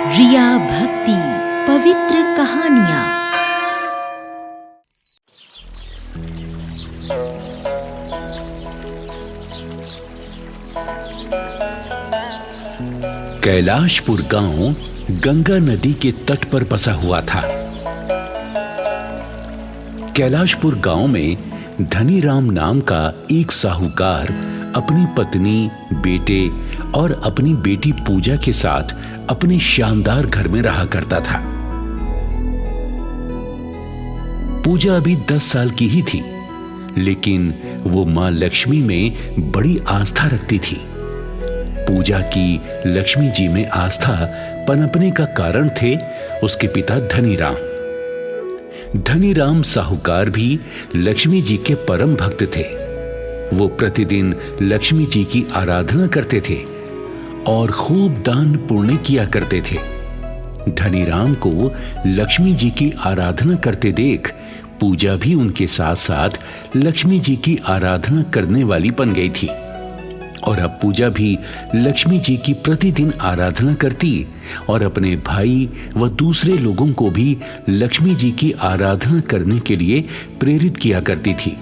रिया भक्ति पवित्र कहानियाँ। कैलाशपुर गांव गंगा नदी के तट पर बसा हुआ था। कैलाशपुर गांव में धनीराम नाम का एक साहूकार अपनी पत्नी, बेटे और अपनी बेटी पूजा के साथ अपने शानदार घर में रहा करता था। पूजा अभी 10 साल की ही थी, लेकिन वो मां लक्ष्मी में बड़ी आस्था रखती थी। पूजा की लक्ष्मी जी में आस्था पनपने का कारण थे उसके पिता धनीराम। धनीराम साहूकार भी लक्ष्मी जी के परम भक्त थे। वो प्रतिदिन लक्ष्मी जी की आराधना करते थे और खूब दान पुण्य किया करते थे। धनीराम को लक्ष्मी जी की आराधना करते देख पूजा भी उनके साथ साथ लक्ष्मी जी की आराधना करने वाली बन गई थी। और अब पूजा भी लक्ष्मी जी की प्रतिदिन आराधना करती और अपने भाई व दूसरे लोगों को भी लक्ष्मी जी की आराधना करने के लिए प्रेरित किया करती थी।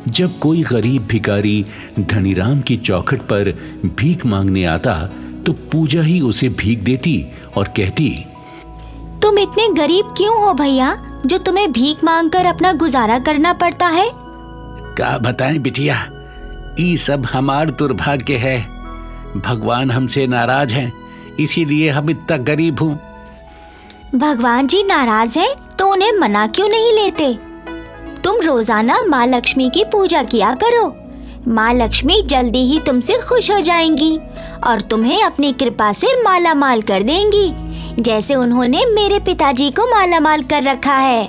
जब कोई गरीब भिखारी धनीराम की चौखट पर भीख मांगने आता तो पूजा ही उसे भीख देती और कहती, तुम इतने गरीब क्यों हो भैया, जो तुम्हें भीख मांगकर अपना गुजारा करना पड़ता है? क्या बताएं बिटिया, ये सब हमार दुर्भाग्य है। भगवान हमसे नाराज हैं, इसीलिए हम इतना गरीब हूँ। भगवान जी नाराज हैं तो उन्हें मना क्यों नहीं लेते? तुम रोजाना माँ लक्ष्मी की पूजा किया करो। माँ लक्ष्मी जल्दी ही तुमसे खुश हो जाएंगी और तुम्हें अपनी कृपा से माला माल कर देंगी, जैसे उन्होंने मेरे पिताजी को माला माल कर रखा है।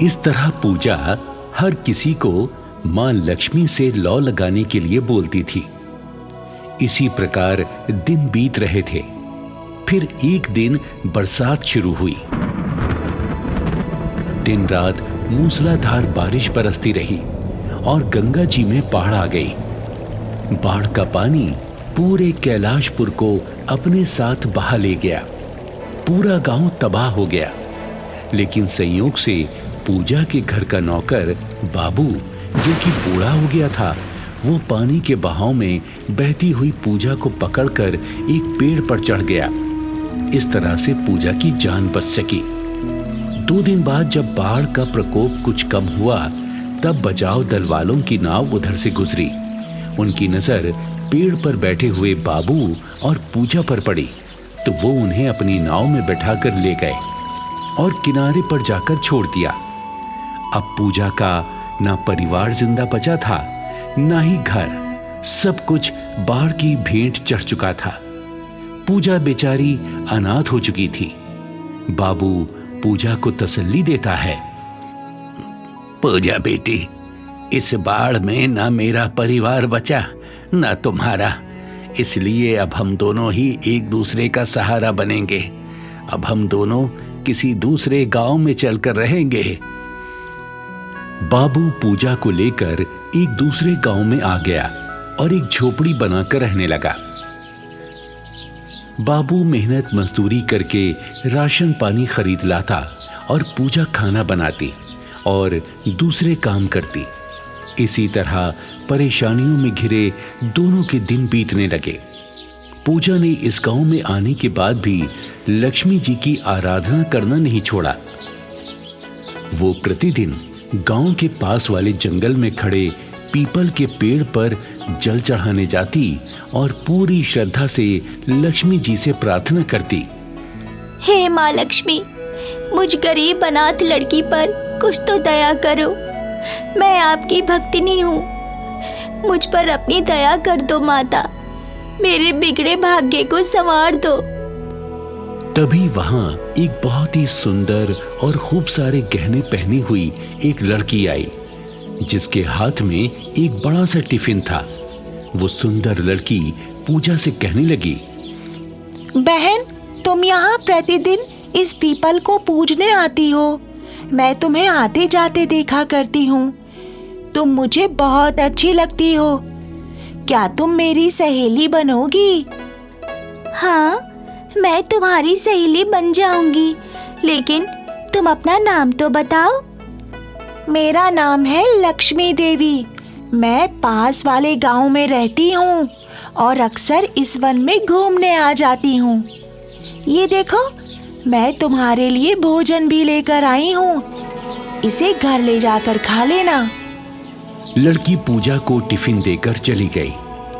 इस तरह पूजा हर किसी को मां लक्ष्मी से लौ लगाने के लिए बोलती थी। इसी प्रकार दिन बीत रहे थे। फिर एक दिन बरसात शुरू हुई। दिन रात मूसलाधार बारिश बरसती रही और गंगा जी में बाढ़ आ गई। बाढ़ का पानी पूरे कैलाशपुर को अपने साथ बहा ले गया। पूरा गांव तबाह हो गया। लेकिन संयोग से पूजा के घर का नौकर बाबू, जो कि बूढ़ा हो गया था, वो पानी के बहाव में बहती हुई पूजा को पकड़कर एक पेड़ पर चढ़ गया। इस तरह से पूजा की जान बच सकी। 2 दिन बाद जब बाढ़ का प्रकोप कुछ कम हुआ, तब बचाव दल वालों की नाव उधर से गुजरी। उनकी नजर पेड़ पर बैठे हुए बाबू और पूजा पर पड़ी, तो वो उन्हें अपनी नाव में बैठाकर ले गए और किनारे पर जाकर छोड़ दिया। अब पूजा का ना परिवार जिंदा बचा था, ना ही घर। सब कुछ बाढ़ की भेंट चढ़ चुका था। पूजा बेचारी अनाथ हो चुकी थी। बाबू पूजा को तसल्ली देता है, पूजा बेटी, इस बाढ़ में ना मेरा परिवार बचा ना तुम्हारा, इसलिए अब हम दोनों ही एक दूसरे का सहारा बनेंगे। अब हम दोनों किसी दूसरे गांव में चलकर रहेंगे। बाबू पूजा को लेकर एक दूसरे गांव में आ गया और एक झोपड़ी बनाकर रहने लगा। बाबू मेहनत मजदूरी करके राशन पानी खरीद लाता और पूजा खाना बनाती और दूसरे काम करती। इसी तरह परेशानियों में घिरे दोनों के दिन बीतने लगे। पूजा ने इस गांव में आने के बाद भी लक्ष्मी जी की आराधना करना नहीं छोड़ा। वो प्रतिदिन गांव के पास वाले जंगल में खड़े पीपल के पेड़ पर जल चढ़ाने जाती और पूरी श्रद्धा से लक्ष्मी जी से प्रार्थना करती, हे माँ लक्ष्मी, मुझ गरीब अनाथ लड़की पर कुछ तो दया करो। मैं आपकी भक्तिनी हूँ, मुझ पर अपनी दया कर दो माता। मेरे बिगड़े भाग्य को संवार दो। तभी वहां एक बहुत ही सुंदर और खूब सारे गहने पहनी हुई एक लड़की आई, जिसके हाथ में एक बड़ा सा टिफिन था। वो सुंदर लड़की पूजा से कहने लगी, बहन, तुम यहाँ प्रतिदिन इस पीपल को पूजने आती हो। मैं तुम्हें आते जाते देखा करती हूँ। तुम मुझे बहुत अच्छी लगती हो। क्या तुम मेरी सहेली बनोगी? हाँ, मैं तुम्हारी सहेली बन जाऊंगी, लेकिन तुम अपना नाम तो बताओ। मेरा नाम है लक्ष्मी देवी। मैं पास वाले गांव में रहती हूँ और अक्सर इस वन में घूमने आ जाती हूँ। ये देखो, मैं तुम्हारे लिए भोजन भी लेकर आई हूँ। इसे घर ले जाकर खा लेना। लड़की पूजा को टिफिन देकर चली गई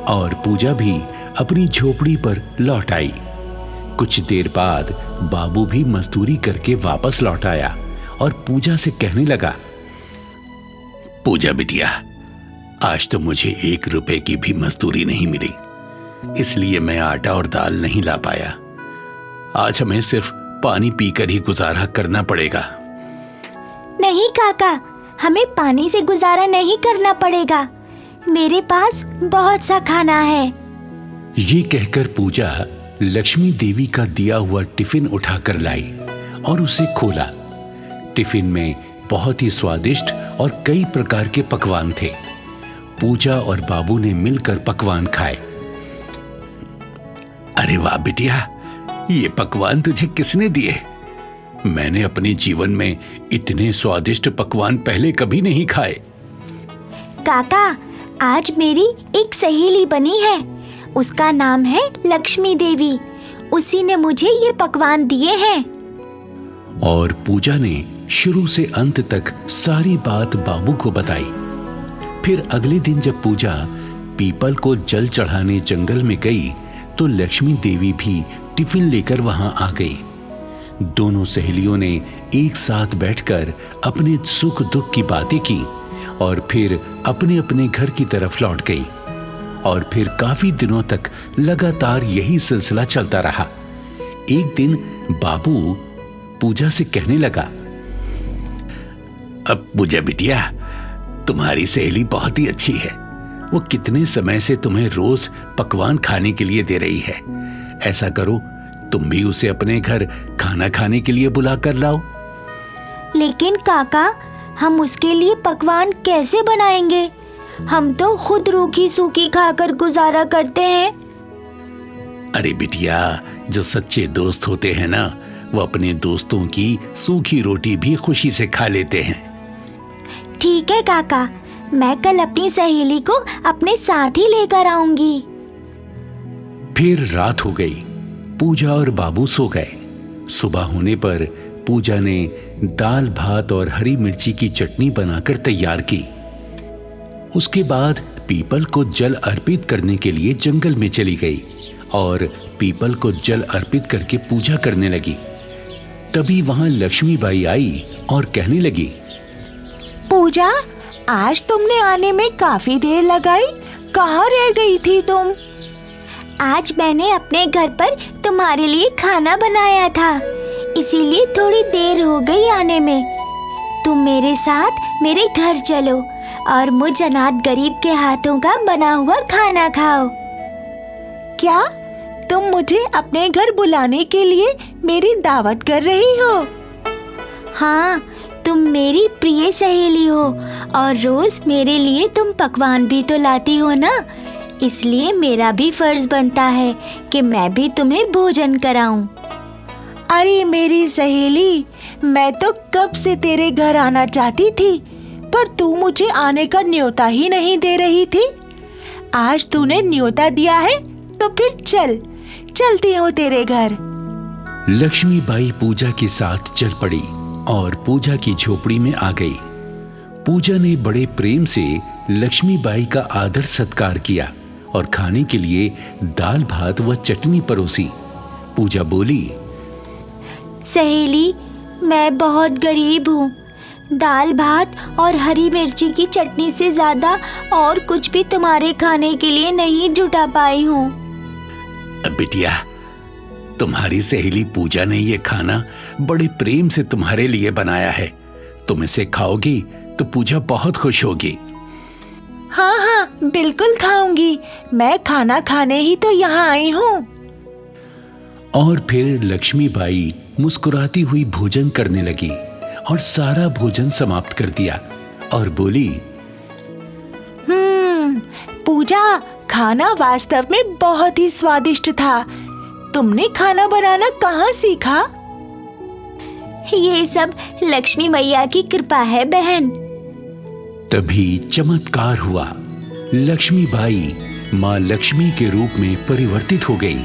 और पूजा भी अपनी झोपड़ी पर लौट आई। कुछ देर बाद बाबू भी मजदूरी करके वापस लौट आया और पूजा से कहने लगा, पूजा बिटिया, आज तो मुझे 1 रुपए की भी मजदूरी नहीं मिली, इसलिए मैं आटा और दाल नहीं ला पाया। आज हमें सिर्फ पानी पीकर ही गुजारा करना पड़ेगा। नहीं काका, हमें पानी से गुजारा नहीं करना पड़ेगा। मेरे पास बहुत सा खाना है। ये कहकर पूजा लक्ष्मी देवी का दिया हुआ टिफिन उठाकर लाई और उसे खोला। टिफिन में बहुत ही स्वादिष्ट और कई प्रकार के पकवान थे। पूजा और बाबू ने मिलकर पकवान खाए। अरे वाह बिटिया, ये पकवान तुझे किसने दिए? मैंने अपने जीवन में इतने स्वादिष्ट पकवान पहले कभी नहीं खाए। काका, आज मेरी एक सहेली बनी है। उसका नाम है लक्ष्मी देवी। उसी ने मुझे ये पकवान दिए हैं। और पूजा ने शुरू से अंत तक सारी बात बाबू को बताई। फिर अगले दिन जब पूजा पीपल को जल चढ़ाने जंगल में गई तो लक्ष्मी देवी भी टिफिन लेकर वहां आ गई। दोनों सहेलियों ने एक साथ बैठकर अपने सुख दुख की बातें की और फिर अपने अपने घर की तरफ लौट गई। और फिर काफी दिनों तक लगातार यही सिलसिला चलता रहा। एक दिन बाबू पूजा से कहने लगा, अब पूजा बिटिया, तुम्हारी सहेली बहुत ही अच्छी है। वो कितने समय से तुम्हें रोज पकवान खाने के लिए दे रही है। ऐसा करो, तुम भी उसे अपने घर खाना खाने के लिए बुला कर लाओ। लेकिन काका, हम उसके लिए पकवान कैसे बनाएंगे? हम तो खुद रूखी सूखी खाकर गुजारा करते हैं। अरे बिटिया, जो सच्चे दोस्त होते हैं ना, वो अपने दोस्तों की सूखी रोटी भी खुशी से खा लेते हैं। ठीक है काका, मैं कल अपनी सहेली को अपने साथ ही लेकर आऊंगी। फिर रात हो गई। पूजा और बाबू सो गए। सुबह होने पर पूजा ने दाल भात और हरी मिर्ची की चटनी बनाकर तैयार की। उसके बाद पीपल को जल अर्पित करने के लिए जंगल में चली गई और पीपल को जल अर्पित करके पूजा करने लगी। तभी वहां लक्ष्मी बाई आई और कहने लगी, पूजा, आज तुमने आने में काफी देर लगाई। कहाँ रह गई थी तुम? आज मैंने अपने घर पर तुम्हारे लिए खाना बनाया था, इसीलिए थोड़ी देर हो गई आने में। तुम मेरे साथ मेरे घर चलो और मुझ अनाथ गरीब के हाथों का बना हुआ खाना खाओ। क्या तुम मुझे अपने घर बुलाने के लिए मेरी दावत कर रही हो? हाँ, तुम मेरी प्रिय सहेली हो और रोज मेरे लिए तुम पकवान भी तो लाती हो ना, इसलिए मेरा भी फर्ज बनता है कि मैं भी तुम्हें भोजन कराऊं। अरे मेरी सहेली, मैं तो कब से तेरे घर आना चाहती थी, पर तू मुझे आने का न्योता ही नहीं दे रही थी। आज तूने न्योता दिया है तो फिर चलती हूँ तेरे घर। लक्ष्मी बाई पूजा के साथ चल पड़ी और पूजा की झोपड़ी में आ गई। पूजा ने बड़े प्रेम से लक्ष्मी बाई का आदर सत्कार किया और खाने के लिए दाल भात व चटनी परोसी। पूजा बोली, सहेली, मैं बहुत गरीब हूँ। दाल भात और हरी मिर्ची की चटनी से ज्यादा और कुछ भी तुम्हारे खाने के लिए नहीं जुटा पाई हूँ। बिटिया, तुम्हारी सहेली पूजा ने ये खाना बड़े प्रेम से तुम्हारे लिए बनाया है। तुम इसे खाओगी तो पूजा बहुत खुश होगी। हाँ हाँ, बिल्कुल खाऊंगी। मैं खाना खाने ही तो यहाँ आई हूँ। और फिर लक्ष्मी बाई मुस्कुराती हुई भोजन करने लगी और सारा भोजन समाप्त कर दिया और बोली, पूजा, खाना वास्तव में बहुत ही स्वादिष्ट था। तुमने खाना बनाना कहाँ सीखा? ये सब लक्ष्मी मैया की कृपा है बहन। तभी चमत्कार हुआ। लक्ष्मीबाई माँ लक्ष्मी के रूप में परिवर्तित हो गई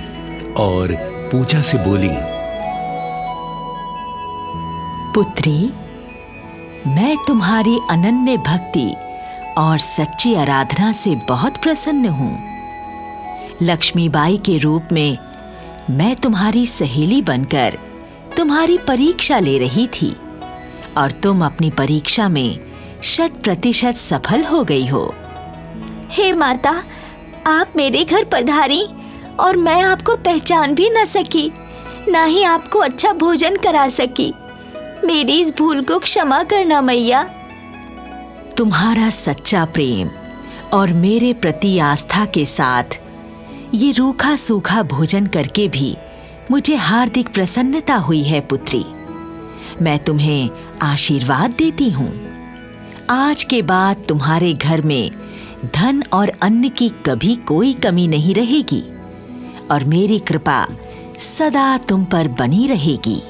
और पूजा से बोली, पुत्री, मैं तुम्हारी अनन्य भक्ति और सच्ची आराधना से बहुत प्रसन्न हूँ। लक्ष्मीबाई के रूप में मैं तुम्हारी सहेली बनकर तुम्हारी परीक्षा ले रही थी और तुम अपनी परीक्षा में 100% सफल हो गई हो। हे माता, आप मेरे घर पधारी और मैं आपको पहचान भी न सकी, ना ही आपको अच्छा भोजन करा सकी। मेरी इस भूल को क्षमा करना मैया। तुम्हारा सच्चा प्रेम और मेरे प्रति आस्था के साथ ये रूखा सूखा भोजन करके भी मुझे हार्दिक प्रसन्नता हुई है पुत्री। मैं तुम्हें आशीर्वाद देती हूँ। आज के बाद तुम्हारे घर में धन और अन्न की कभी कोई कमी नहीं रहेगी और मेरी कृपा सदा तुम पर बनी रहेगी।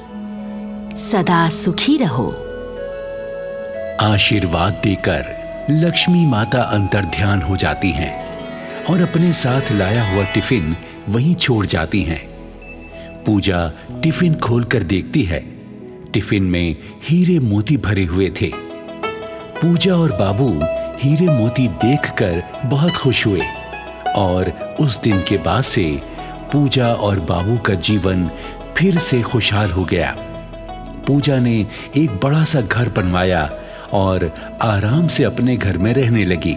सदा सुखी रहो। आशीर्वाद देकर लक्ष्मी माता अंतर्ध्यान हो जाती हैं और अपने साथ लाया हुआ टिफिन वहीं छोड़ जाती हैं। पूजा टिफिन खोलकर देखती है। टिफिन में हीरे मोती भरे हुए थे। पूजा और बाबू हीरे मोती देखकर बहुत खुश हुए और उस दिन के बाद से पूजा और बाबू का जीवन फिर से खुशहाल हो गया। पूजा ने एक बड़ा सा घर बनवाया और आराम से अपने घर में रहने लगी।